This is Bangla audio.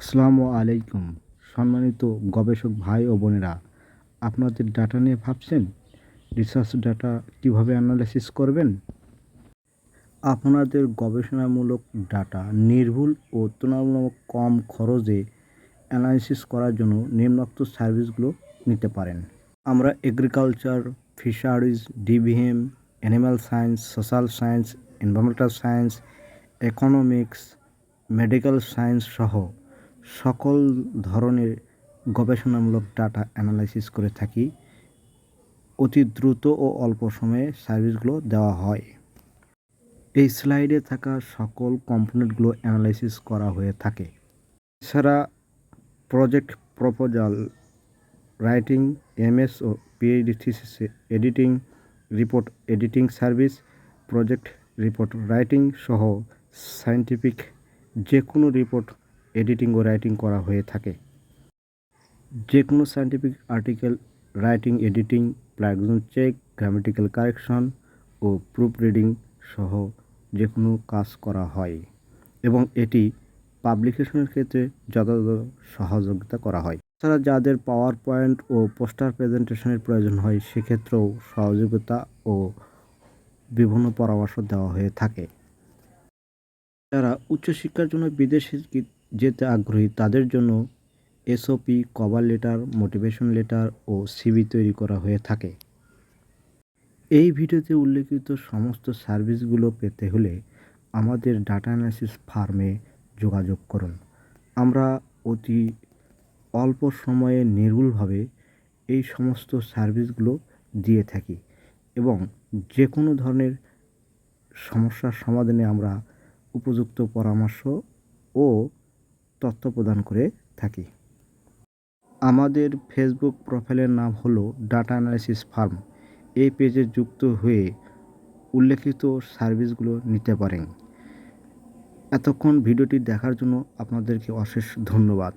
আসসালামু আলাইকুম। সম্মানিত গবেষক ভাই ও বোনেরা, আপনাদের ডাটা নিয়ে ভাবছেন? রিসার্চ ডাটা কিভাবে অ্যানালাইসিস করবেন? আপনাদের গবেষণামূলক ডাটা নির্ভুল ও তুলনামূলক কম খরচে অ্যানালাইসিস করার জন্য নিম্নোক্ত সার্ভিসগুলো নিতে পারেন। আমরা agriculture, fisheries, dBm, animal science, social science, environmental science, economics, medical science সহ সকল ধরনের গবেষণামূলক ডাটা অ্যানালাইসিস করে থাকি। অতি দ্রুত ও অল্প সময়ে সার্ভিসগুলো দেওয়া হয়। এই স্লাইডে থাকা সকল কম্পোনেন্টগুলো অ্যানালাইসিস করা হয়ে থাকে। এছাড়া প্রজেক্ট প্রপোজাল রাইটিং, এমএস ও পিএইচডি থিসিসে editing, report editing service, project report writing সহ সায়েন্টিফিক যে কোনো রিপোর্ট এডিটিং ও রাইটিং করা হয়ে থাকে। যে কোনো scientific article writing, editing, plugin check, grammatical correction ও প্রুফ রিডিং সহ যে কোনো কাজ করা হয় এবং এটি পাবলিকেশনের ক্ষেত্রে যথাযথ সহযোগিতা করা হয়। এছাড়া যাদের পাওয়ার পয়েন্ট ও পোস্টার প্রেজেন্টেশনের প্রয়োজন হয় সেক্ষেত্রেও সহযোগিতা ও বিভিন্ন পরামর্শ দেওয়া হয়ে থাকে। যারা উচ্চশিক্ষার জন্য বিদেশে যেতে আগ্রহী তাদের জন্য SOP, cover letter, motivation letter ও সিভি তৈরি করা হয়ে থাকে। এই ভিডিওতে উল্লেখিত সমস্ত সার্ভিসগুলো পেতে হলে আমাদের ডাটা অ্যানালাইসিস ফার্মে যোগাযোগ করুন। আমরা অতি অল্প সময়ে নির্ভুলভাবে এই সমস্ত সার্ভিসগুলো দিয়ে থাকি এবং যে কোনো ধরনের সমস্যার সমাধানে আমরা উপযুক্ত পরামর্শ ও তথ্য প্রদান করে থাকি। আমাদের ফেসবুক প্রোফাইলের নাম হলো ডাটা অ্যানালাইসিস ফার্ম। এই পেজে যুক্ত হয়ে উল্লেখিত সার্ভিসগুলো নিতে পারেন। এতক্ষণ ভিডিওটি দেখার জন্য আপনাদেরকে অশেষ ধন্যবাদ।